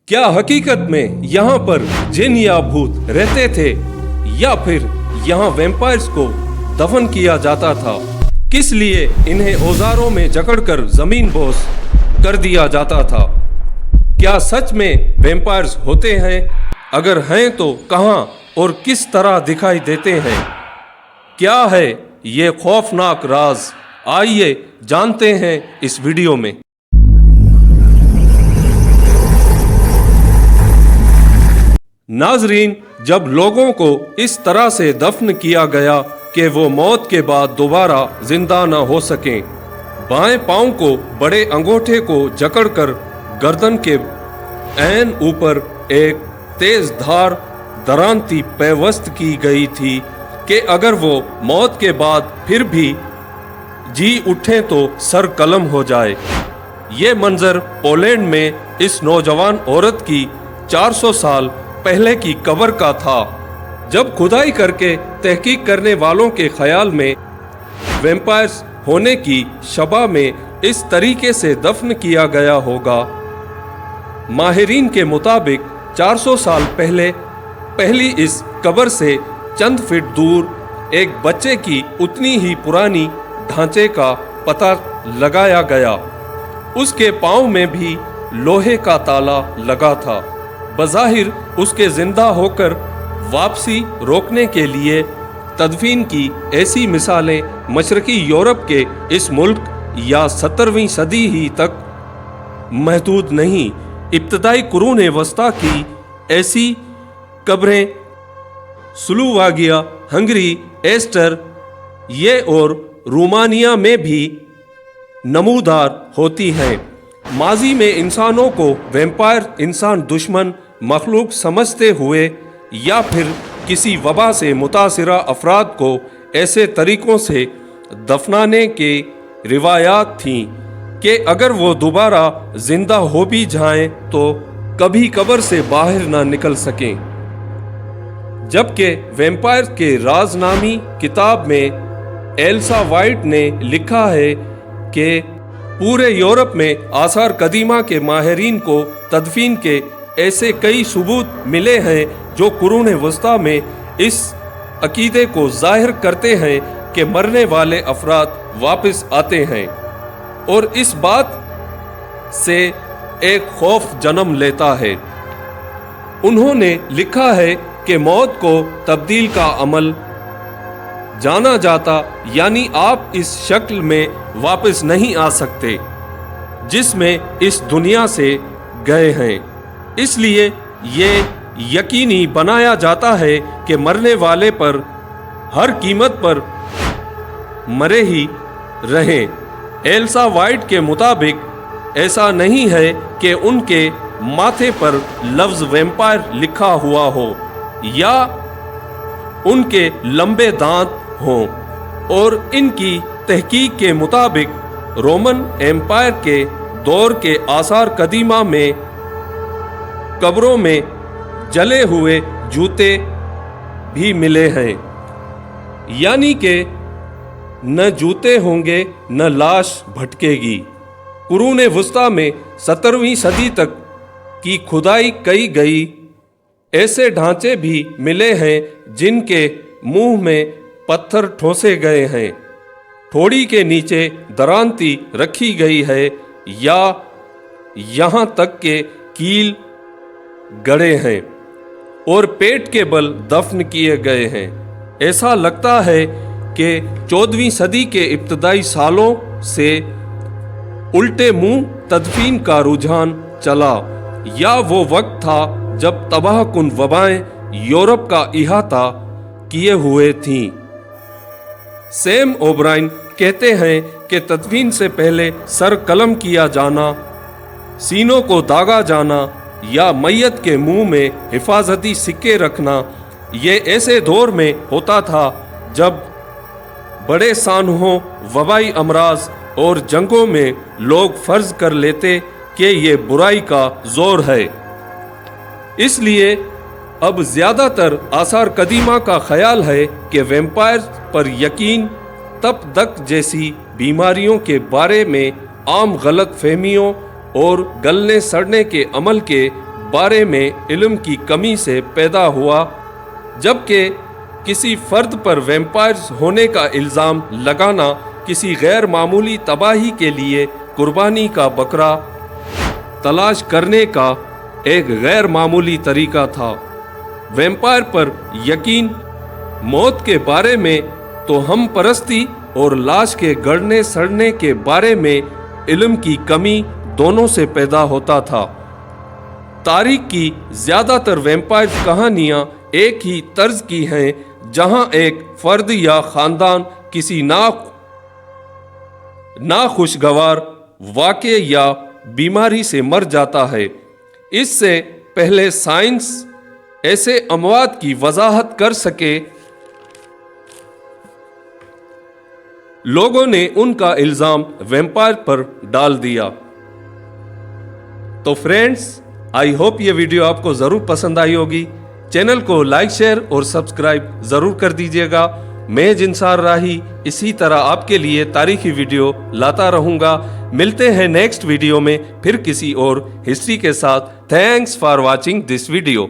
क्या हकीकत में यहाँ पर जिन या भूत रहते थे या फिर यहाँ वैम्पायर्स को दफन किया जाता था? किस लिए इन्हें औजारों में जकड़कर जमीन बोस कर दिया जाता था? क्या सच में वैम्पायर्स होते हैं? अगर हैं तो कहाँ और किस तरह दिखाई देते हैं? क्या है ये खौफनाक राज? आइए जानते हैं इस वीडियो में। नाजरीन, जब लोगों को इस तरह से दफन किया गया कि वो मौत के बाद दोबारा जिंदा न हो सकें, बाएं पांव को बड़े अंगूठे को जकड़कर गर्दन के ऐन ऊपर एक तेज धार दरांती पेवस्त की गई थी कि अगर वो मौत के बाद फिर भी जी उठे तो सर कलम हो जाए। ये मंजर पोलैंड में इस नौजवान औरत की 400 साल पहले की कब्र का था, जब खुदाई करके तहकीक करने वालों के ख्याल में वैम्पायर्स होने की शबा में इस तरीके से दफन किया गया होगा। माहिरीन के मुताबिक 400 साल पहले पहली इस कब्र से चंद फीट दूर एक बच्चे की उतनी ही पुरानी ढांचे का पता लगाया गया। उसके पांव में भी लोहे का ताला लगा था। बज़ाहिर उसके जिंदा होकर वापसी रोकने के लिए तदफीन की ऐसी मिसालें मशरकी यूरोप के इस मुल्क या 17वीं सदी ही तक महदूद नहीं। इब्तदाई कुरून वस्ता की ऐसी कब्रें स्लोवाकिया, हंगरी, एस्टर ये और रोमानिया में भी नमूदार होती हैं। माजी में इंसानों को वैम्पायर इंसान दुश्मन मखलूक समझते हुए या फिर किसी वबा से मुतासिरा अफराद को ऐसे तरीकों से दफनाने के रिवायात थीं कि अगर वो दोबारा जिंदा हो भी जाएं तो कभी कब्र से बाहर ना निकल सकें। जबकि वैम्पायर के राजनामी किताब में एल्सा वाइट ने लिखा है कि पूरे यूरोप में आसार कदीमा के माहिरीन को तदफीन के ऐसे कई सबूत मिले हैं जो कुरून वस्ता में इस अकीदे को जाहिर करते हैं कि मरने वाले अफराद वापस आते हैं और इस बात से एक खौफ जन्म लेता है। उन्होंने लिखा है कि मौत को तब्दील का अमल जाना जाता, यानी आप इस शक्ल में वापस नहीं आ सकते जिसमें इस दुनिया से गए हैं। इसलिए ये यकीनी बनाया जाता है कि मरने वाले पर हर कीमत पर मरे ही रहें। एल्सा वाइट के मुताबिक ऐसा नहीं है कि उनके माथे पर लफ्ज वैम्पायर लिखा हुआ हो या उनके लंबे दांत हों, और इनकी तहकीक के मुताबिक रोमन एम्पायर के दौर के आसार कदीमा में कब्रों में जले हुए जूते भी मिले हैं, यानी कि न जूते होंगे न लाश भटकेगी। कुरून वस्ता में 17वीं सदी तक की खुदाई की गई ऐसे ढांचे भी मिले हैं जिनके मुंह में पत्थर ठोसे गए हैं, ठोड़ी के नीचे दरांती रखी गई है या यहाँ तक के कील गड़े हैं और पेट के बल दफन किए गए हैं। ऐसा लगता है कि 14वीं सदी के इब्तदाई सालों से उल्टे मुंह तदफीन का रुझान चला, या वो वक्त था जब तबाहकुन वबाएं यूरोप का इहाता किए हुए थीं। सैम ओब्राइन कहते हैं कि तदफीन से पहले सर कलम किया जाना, सीनों को दागा जाना या मैयत के मुंह में हिफाजती सिक्के रखना, ये ऐसे दौर में होता था जब बड़े सानहों, वबाई अमराज और जंगों में लोग फर्ज कर लेते कि ये बुराई का जोर है। इसलिए अब ज्यादातर आसार कदीमा का ख्याल है कि वैम्पायर पर यकीन तब तक जैसी बीमारियों के बारे में आम गलत फहमियों और गलने सड़ने के अमल के بارے میں علم کی کمی سے پیدا ہوا، جبکہ کسی فرد پر ویمپائرز ہونے کا الزام لگانا کسی غیر معمولی تباہی کے لیے قربانی کا بکرا تلاش کرنے کا ایک غیر معمولی طریقہ تھا۔ ویمپائر پر یقین، موت کے بارے میں تو ہم پرستی اور لاش کے گڑنے سڑنے کے بارے میں علم کی کمی دونوں سے پیدا ہوتا تھا۔ تاریخ کی زیادہ تر ویمپائر کہانیاں ایک ہی طرز کی ہیں، جہاں ایک فرد یا خاندان کسی ناخوشگوار واقعے یا بیماری سے مر جاتا ہے۔ اس سے پہلے سائنس ایسے اموات کی وضاحت کر سکے، لوگوں نے ان کا الزام ویمپائر پر ڈال دیا۔ تو فرینڈز، آئی ہوپ یہ ویڈیو آپ کو ضرور پسند آئی ہوگی۔ چینل کو لائک، شیئر اور سبسکرائب ضرور کر دیجیے گا۔ میں جنسار راہی اسی طرح آپ کے لیے تاریخی ویڈیو لاتا رہوں گا۔ ملتے ہیں نیکسٹ ویڈیو میں پھر کسی اور ہسٹری کے ساتھ۔ Thanks for watching this video.